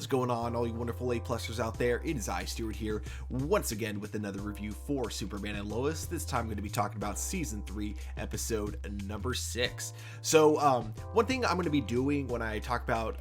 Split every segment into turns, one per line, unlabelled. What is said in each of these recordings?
going on, all you wonderful A-plussers out there? It is I, Stuart, here, once again with another review for Superman and Lois. This time I'm going to be talking about Season 3, Episode number 6. So, one thing I'm going to be doing when I talk about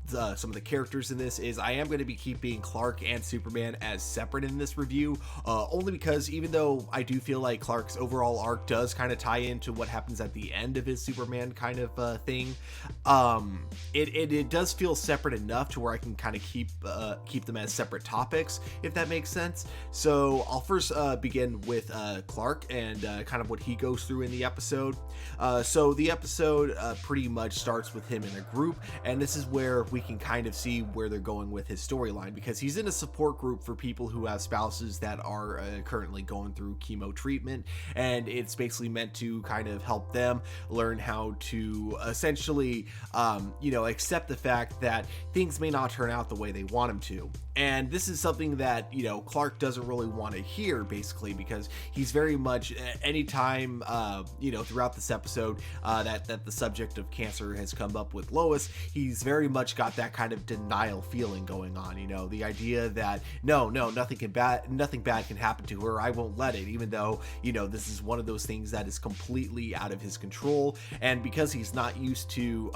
some of the characters in this is I am going to be keeping Clark and Superman as separate in this review, only because even though I do feel like Clark's overall arc does kind of tie into what happens at the end of his Superman kind of thing, it does feel separate enough to where I can kind of keep them as separate topics, if that makes sense. So I'll first begin with Clark and kind of what he goes through in the episode. So the episode pretty much starts with him in a group, and this is where we can kind of see where they're going with his storyline, because he's in a support group for people who have spouses that are currently going through chemo treatment, and it's basically meant to kind of help them learn how to essentially accept the fact that things may not turn out the way they want them to. And this is something that, Clark doesn't really want to hear, basically, because he's very much, anytime, throughout this episode, that the subject of cancer has come up with Lois, he's very much got that kind of denial feeling going on, the idea that, no, nothing bad can happen to her, I won't let it, even though, this is one of those things that is completely out of his control. And because he's not used to,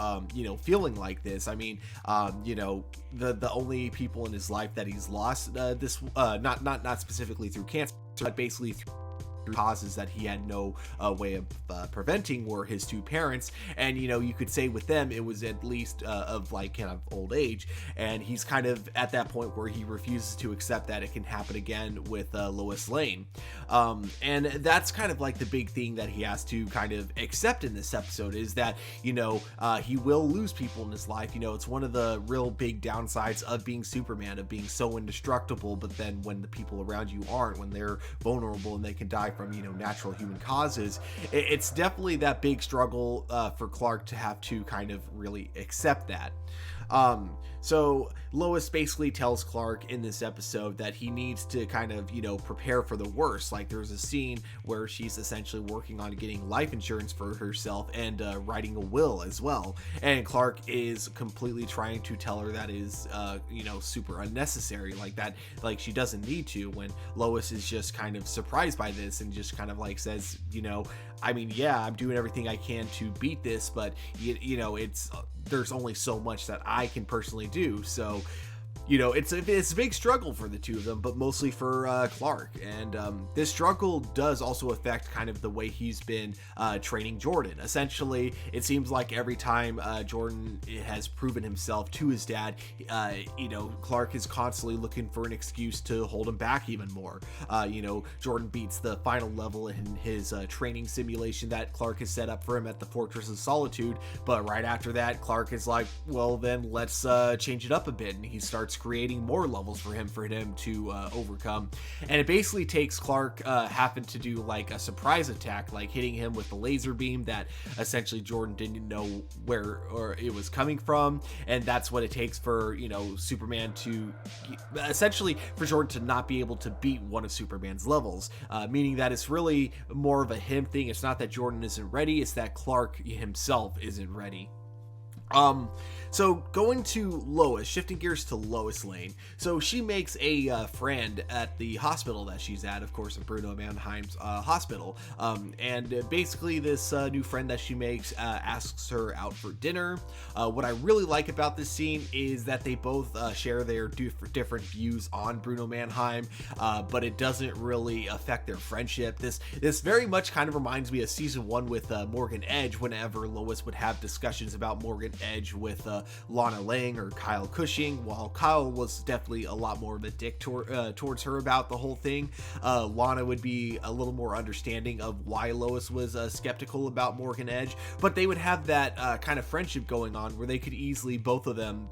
feeling like this, I mean, the only people in his life that he's lost not specifically through cancer, but basically through causes that he had no way of preventing were his two parents. And you could say with them it was at least of like kind of old age, and he's kind of at that point where he refuses to accept that it can happen again with Lois Lane, and that's kind of like the big thing that he has to kind of accept in this episode, is that he will lose people in his life. It's one of the real big downsides of being Superman, of being so indestructible, but then when the people around you aren't, when they're vulnerable and they can die from natural human causes, it's definitely that big struggle for Clark to have to kind of really accept that. So Lois basically tells Clark in this episode that he needs to kind of, prepare for the worst. Like, there's a scene where she's essentially working on getting life insurance for herself and writing a will as well. And Clark is completely trying to tell her that is, super unnecessary, like that, like she doesn't need to, when Lois is just kind of surprised by this and just kind of like says, I mean, yeah, I'm doing everything I can to beat this, but it's there's only so much that I can personally do. So it's a big struggle for the two of them, but mostly for Clark. And this struggle does also affect kind of the way he's been training Jordan. Essentially, it seems like every time Jordan has proven himself to his dad, Clark is constantly looking for an excuse to hold him back even more. Jordan beats the final level in his training simulation that Clark has set up for him at the Fortress of Solitude, but right after that, Clark is like, well, then let's change it up a bit, and he starts creating more levels for him to overcome. And it basically takes Clark having to do like a surprise attack, like hitting him with the laser beam that essentially Jordan didn't know where or it was coming from, and that's what it takes for Superman to essentially for Jordan to not be able to beat one of Superman's levels, meaning that it's really more of a him thing. It's not that Jordan isn't ready, it's that Clark himself isn't ready. So going to Lois, shifting gears to Lois Lane. So she makes a friend at the hospital that she's at, of course, in Bruno Mannheim's hospital. And basically this new friend that she makes asks her out for dinner. What I really like about this scene is that they both share their different views on Bruno Mannheim, but it doesn't really affect their friendship. This very much kind of reminds me of season 1 with Morgan Edge, whenever Lois would have discussions about Morgan Edge with Lana Lang or Kyle Cushing. While Kyle was definitely a lot more of a dick towards her about the whole thing, Lana would be a little more understanding of why Lois was skeptical about Morgan Edge, but they would have that kind of friendship going on where they could easily, both of them,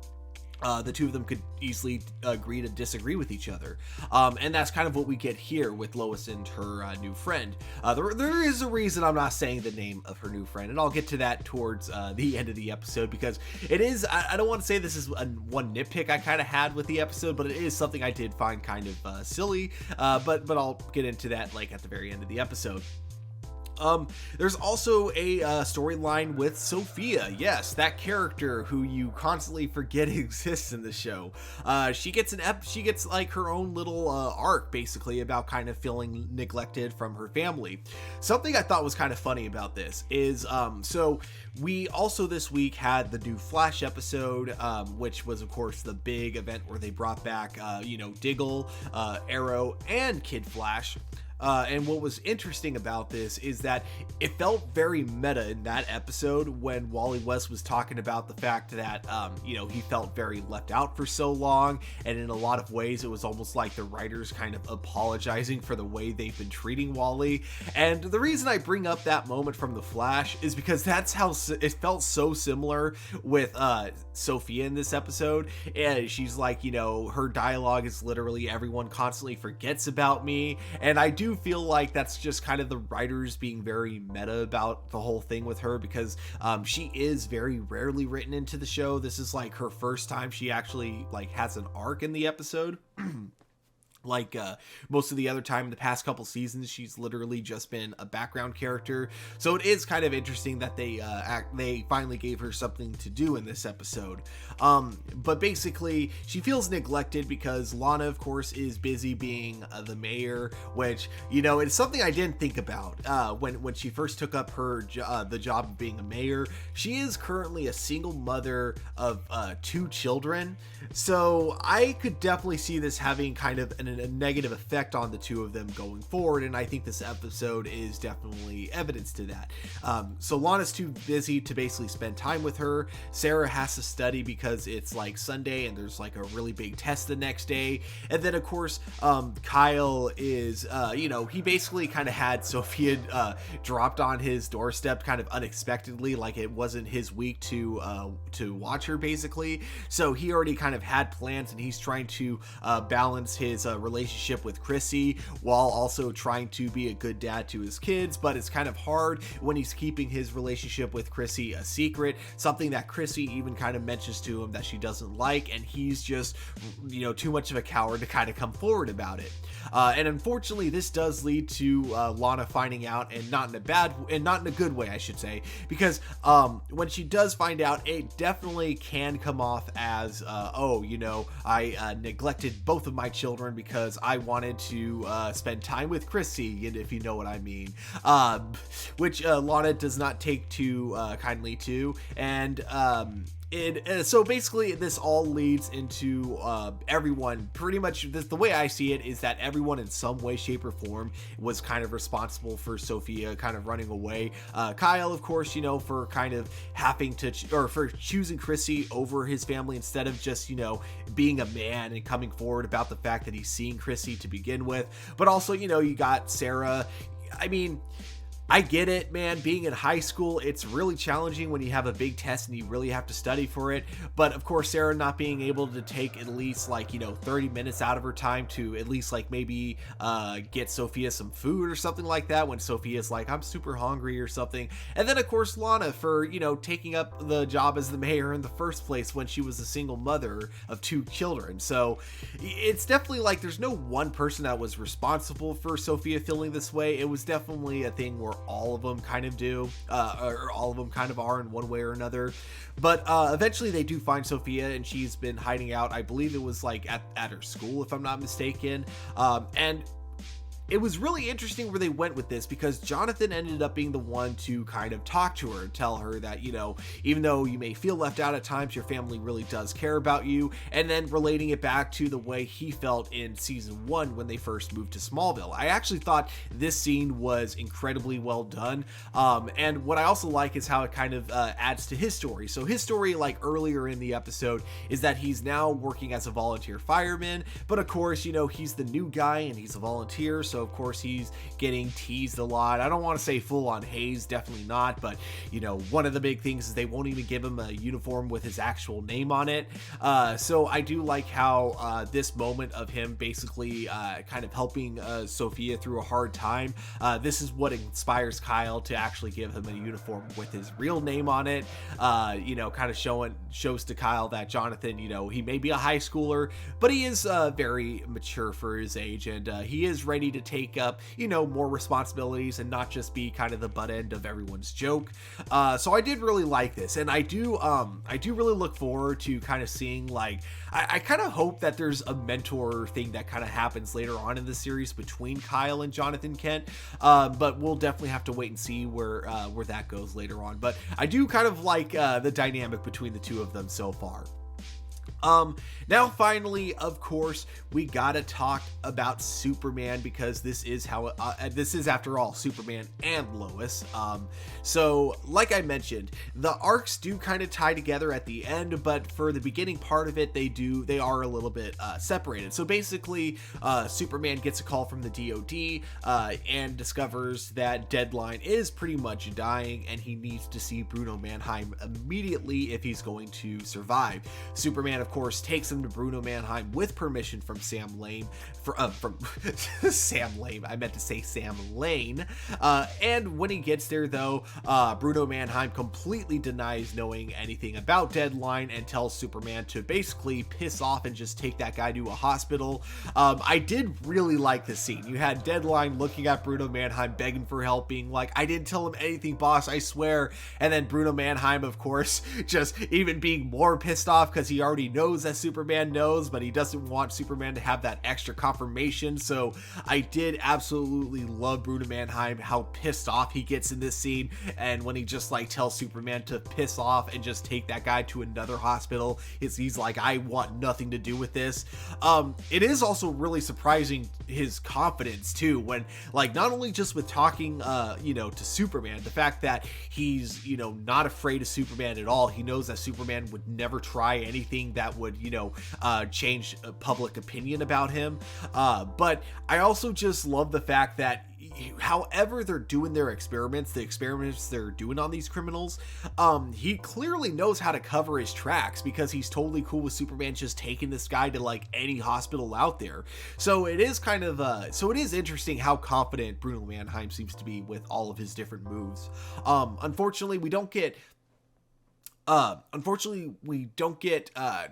the two of them could easily agree to disagree with each other. And that's kind of what we get here with Lois and her new friend. There is a reason I'm not saying the name of her new friend, and I'll get to that towards the end of the episode, because it is, I don't want to say this is one nitpick I kind of had with the episode, but it is something I did find kind of silly, but I'll get into that like at the very end of the episode. There's also a storyline with Sophia. Yes, that character who you constantly forget exists in the show. She gets like her own little arc, basically, about kind of feeling neglected from her family. Something I thought was kind of funny about this is, so we also this week had the new Flash episode, which was of course the big event where they brought back, Diggle, Arrow, and Kid Flash. And what was interesting about this is that it felt very meta in that episode when Wally West was talking about the fact that, he felt very left out for so long. And in a lot of ways, it was almost like the writers kind of apologizing for the way they've been treating Wally. And the reason I bring up that moment from The Flash is because that's how it felt so similar with Sophia in this episode. And she's like, her dialogue is literally everyone constantly forgets about me. And I do feel like that's just kind of the writers being very meta about the whole thing with her, because she is very rarely written into the show. This is like her first time she actually like has an arc in the episode. Like most of the other time in the past couple seasons, she's literally just been a background character. So it is kind of interesting that they finally gave her something to do in this episode. But basically, she feels neglected because Lana, of course, is busy being the mayor, which, it's something I didn't think about when she first took up the job of being a mayor. She is currently a single mother of 2 children. So I could definitely see this having kind of a negative effect on the 2 of them going forward, and I think this episode is definitely evidence to that. So Lana's too busy to basically spend time with her. Sarah has to study because it's like Sunday and there's like a really big test the next day. And then of course, Kyle is, he basically kind of had Sophia dropped on his doorstep kind of unexpectedly, like it wasn't his week to watch her basically. So he already kind of had plans, and he's trying to balance his relationship with Chrissy while also trying to be a good dad to his kids. But it's kind of hard when he's keeping his relationship with Chrissy a secret, something that Chrissy even kind of mentions to him that she doesn't like, and he's just too much of a coward to kind of come forward about it. And unfortunately, this does lead to Lana finding out, and not in a good way, I should say, because when she does find out, it definitely can come off as I neglected both of my children because I wanted to spend time with Chrissy, if you know what I mean, which Lana does not take too kindly to. And so basically this all leads into everyone pretty much, the way I see it is that everyone in some way, shape, or form was kind of responsible for Sophia kind of running away. Kyle, of course, for kind of having to or for choosing Chrissy over his family instead of just being a man and coming forward about the fact that he's seeing Chrissy to begin with. But also, you got Sarah. I mean, I get it, man. Being in high school, it's really challenging when you have a big test and you really have to study for it. But of course, Sarah not being able to take at least 30 minutes out of her time to at least maybe get Sophia some food or something like that when Sophia's like, I'm super hungry or something. And then of course, Lana for, taking up the job as the mayor in the first place when she was a single mother of 2 children. So it's definitely there's no one person that was responsible for Sophia feeling this way. It was definitely a thing where all of them kind of do, or all of them kind of are in one way or another. But eventually they do find Sophia, and she's been hiding out. I believe it was at her school, if I'm not mistaken. And it was really interesting where they went with this, because Jonathan ended up being the one to kind of talk to her and tell her that, even though you may feel left out at times, your family really does care about you. And then relating it back to the way he felt in season 1 when they first moved to Smallville. I actually thought this scene was incredibly well done. And what I also like is how it kind of adds to his story. So his story, earlier in the episode, is that he's now working as a volunteer fireman. But of course, he's the new guy and he's a volunteer. So of course he's getting teased a lot. I don't want to say full on haze, definitely not, but one of the big things is they won't even give him a uniform with his actual name on it. So I do like how this moment of him basically kind of helping Sophia through a hard time, this is what inspires Kyle to actually give him a uniform with his real name on it. Kind of shows to Kyle that Jonathan, he may be a high schooler, but he is very mature for his age, and he is ready to take up, more responsibilities and not just be kind of the butt end of everyone's joke. So I did really like this, and I do really look forward to kind of seeing, like, I kind of hope that there's a mentor thing that kind of happens later on in the series between Kyle and Jonathan Kent, but we'll definitely have to wait and see where that goes later on. But I do kind of like the dynamic between the two of them so far. Now finally, of course, we gotta talk about Superman, because this is after all Superman and Lois. So like I mentioned, the arcs do kind of tie together at the end, but for the beginning part of it, they are a little bit separated. So basically, Superman gets a call from the DOD and discovers that Deadline is pretty much dying, and he needs to see Bruno Mannheim immediately if he's going to survive. Superman, of course, takes him to Bruno Mannheim with permission from Sam Lane. From Sam Lane, I meant to say Sam Lane. And when he gets there, though, Bruno Mannheim completely denies knowing anything about Deadline and tells Superman to basically piss off and just take that guy to a hospital. I did really like this scene. You had Deadline looking at Bruno Mannheim, begging for help, being like, "I didn't tell him anything, boss, I swear." And then Bruno Mannheim, of course, just even being more pissed off because he already knows that Superman knows, but he doesn't want Superman to have that extra confirmation. So I did absolutely love Bruno Mannheim, how pissed off he gets in this scene, and when he just like tells Superman to piss off and just take that guy to another hospital, he's like, "I want nothing to do with this." It is also really surprising his confidence too, when like not only just with talking to Superman, the fact that he's not afraid of Superman at all. He knows that Superman would never try anything that would change public opinion about him, but I also just love the fact that however they're doing their experiments, the experiments they're doing on these criminals, he clearly knows how to cover his tracks, because he's totally cool with Superman just taking this guy to like any hospital out there. So it is kind of it is interesting how confident Bruno Mannheim seems to be with all of his different moves. Unfortunately, we don't get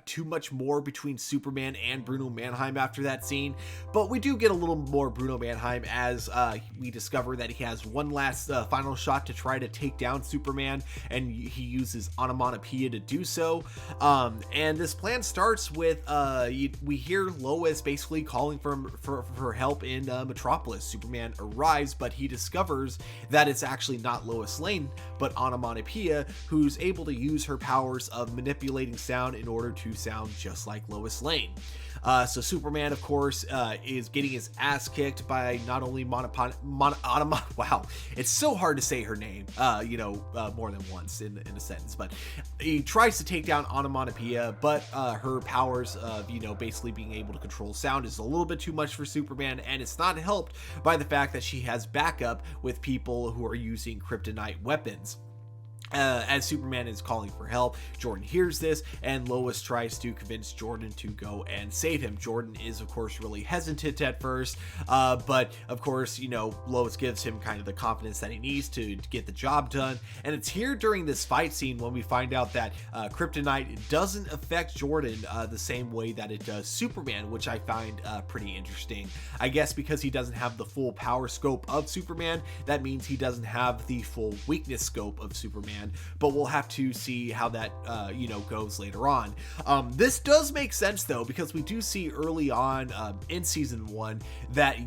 too much more between Superman and Bruno Mannheim after that scene, but we do get a little more Bruno Mannheim as we discover that he has one last final shot to try to take down Superman, and he uses onomatopoeia to do so. And this plan starts with we hear Lois basically calling for help in Metropolis. Superman arrives, but he discovers that it's actually not Lois Lane, but onomatopoeia, who's able to use her powers of manipulating sound in order to sound just like Lois Lane. So Superman, of course, is getting his ass kicked by not only wow, it's so hard to say her name, more than once in a sentence, but he tries to take down onomatopoeia, but her powers of, basically being able to control sound is a little bit too much for Superman, and it's not helped by the fact that she has backup with people who are using kryptonite weapons. As Superman is calling for help, Jordan hears this, and Lois tries to convince Jordan to go and save him. Jordan is, of course, really hesitant at first, but of course, Lois gives him kind of the confidence that he needs to get the job done. And it's here during this fight scene when we find out that kryptonite doesn't affect Jordan the same way that it does Superman, which I find pretty interesting. I guess because he doesn't have the full power scope of Superman, that means he doesn't have the full weakness scope of Superman. But we'll have to see how that goes later on. This does make sense though, because we do see early on in season 1 that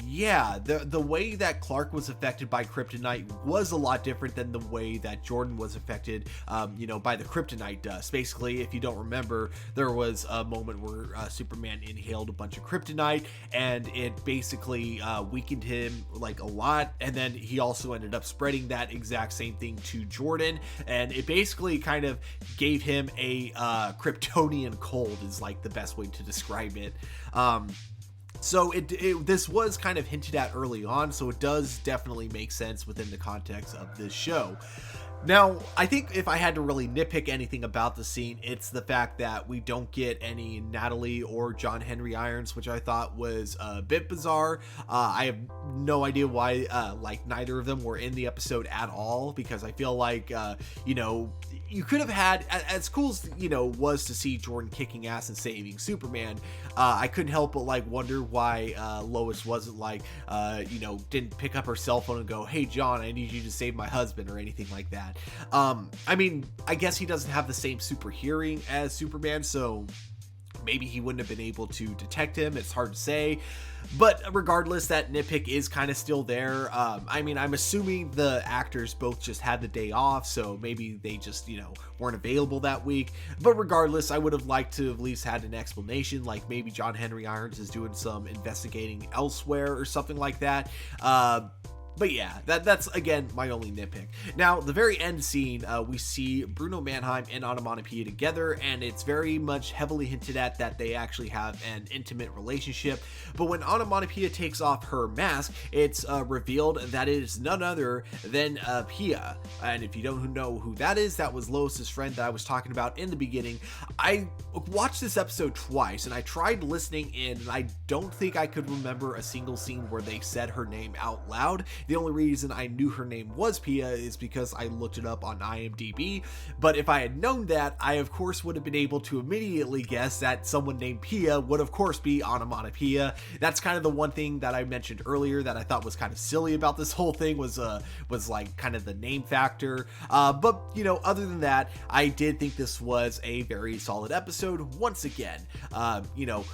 the way that Clark was affected by kryptonite was a lot different than the way that Jordan was affected by the kryptonite dust. Basically, if you don't remember, there was a moment where Superman inhaled a bunch of kryptonite, and it basically weakened him like a lot, and then he also ended up spreading that exact same thing to Jordan, and it basically kind of gave him a Kryptonian cold, is like the best way to describe it. So this was kind of hinted at early on, so it does definitely make sense within the context of this show. Now, I think if I had to really nitpick anything about the scene, it's the fact that we don't get any Natalie or John Henry Irons, which I thought was a bit bizarre. I have no idea why like neither of them were in the episode at all, because I feel like you know, you could have had, as cool as, you know, was to see Jordan kicking ass and saving Superman, I couldn't help but like wonder why Lois wasn't like you know, didn't pick up her cell phone and go, hey John, I need you to save my husband, or anything like that. I mean, I guess he doesn't have the same super hearing as Superman, so maybe he wouldn't have been able to detect him. It's hard to say, but regardless, that nitpick is kind of still there. I mean, I'm assuming the actors both just had the day off, so maybe they just, you know, weren't available that week. But regardless, I would have liked to at least had an explanation, like maybe John Henry Irons is doing some investigating elsewhere or something like that. But yeah, that's again my only nitpick. Now, the very end scene, we see Bruno Mannheim and Onomatopoeia together, and it's very much heavily hinted at that they actually have an intimate relationship. But when Onomatopoeia takes off her mask, it's revealed that it is none other than Pia. And if you don't know who that is, that was Lois's friend that I was talking about in the beginning. I watched this episode twice, and I tried listening in, and I don't think I could remember a single scene where they said her name out loud. The only reason I knew her name was Pia is because I looked it up on IMDb, but if I had known that, I of course would have been able to immediately guess that someone named Pia would of course be Onomatopoeia. That's kind of the one thing that I mentioned earlier that I thought was kind of silly about this whole thing, was like kind of the name factor. But you know, other than that, I did think this was a very solid episode. Once again, you know,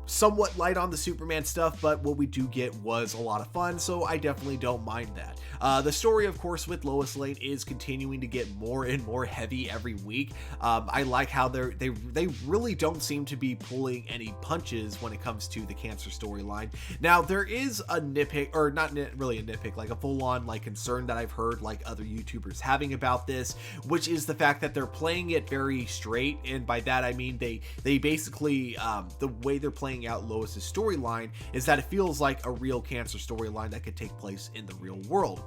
somewhat light on the Superman stuff, but what we do get was a lot of fun, so I definitely don't mind that. The story, of course, with Lois Lane is continuing to get more and more heavy every week. I like how they really don't seem to be pulling any punches when it comes to the cancer storyline. Now, there is a nitpick, or not really a nitpick, like a full-on like concern that I've heard like other YouTubers having about this, which is the fact that they're playing it very straight, and by that I mean they basically the way they're playing out Lois's storyline is that it feels like a real cancer storyline that could take place in the real world.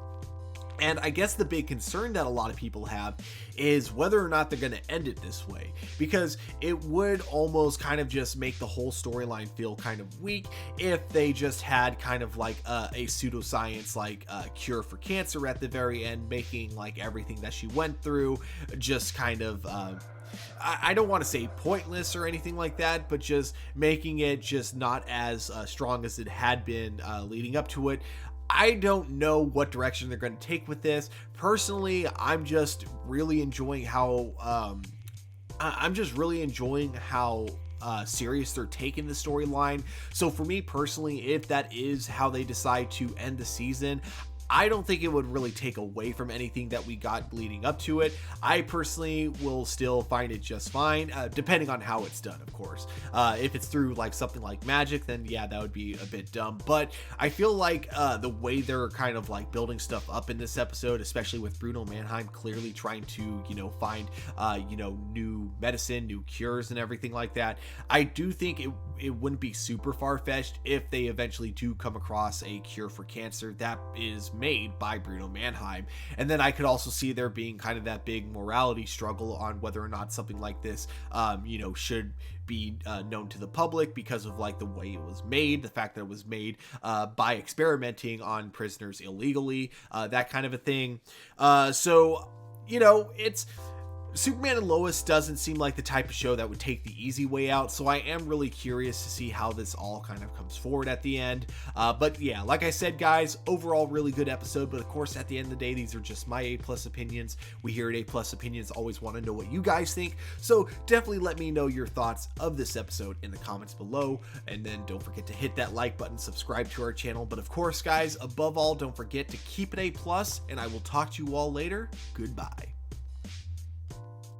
And I guess the big concern that a lot of people have is whether or not they're going to end it this way, because it would almost kind of just make the whole storyline feel kind of weak if they just had kind of like a pseudoscience like cure for cancer at the very end, making like everything that she went through just kind of I don't want to say pointless or anything like that, but just making it just not as strong as it had been leading up to it. I don't know what direction they're going to take with this. Personally, I'm just really enjoying how serious they're taking the storyline. So for me personally, if that is how they decide to end the season, I don't think it would really take away from anything that we got leading up to it. I personally will still find it just fine, depending on how it's done, of course. If it's through like something like magic, then yeah, that would be a bit dumb. But I feel like the way they're kind of like building stuff up in this episode, especially with Bruno Mannheim clearly trying to, you know, find, you know, new medicine, new cures and everything like that, I do think it wouldn't be super far-fetched if they eventually do come across a cure for cancer that is made by Bruno Mannheim. And then I could also see there being kind of that big morality struggle on whether or not something like this, you know, should be known to the public because of like the way it was made, the fact that it was made by experimenting on prisoners illegally, that kind of a thing. So, you know, it's Superman and Lois doesn't seem like the type of show that would take the easy way out, so I am really curious to see how this all kind of comes forward at the end. But yeah, like I said, guys, overall really good episode, but of course at the end of the day, these are just my A+ opinions. We here at A+ Opinions always want to know what you guys think, so definitely let me know your thoughts of this episode in the comments below, and then don't forget to hit that like button, subscribe to our channel, but of course, guys, above all, don't forget to keep it A+, and I will talk to you all later. Goodbye.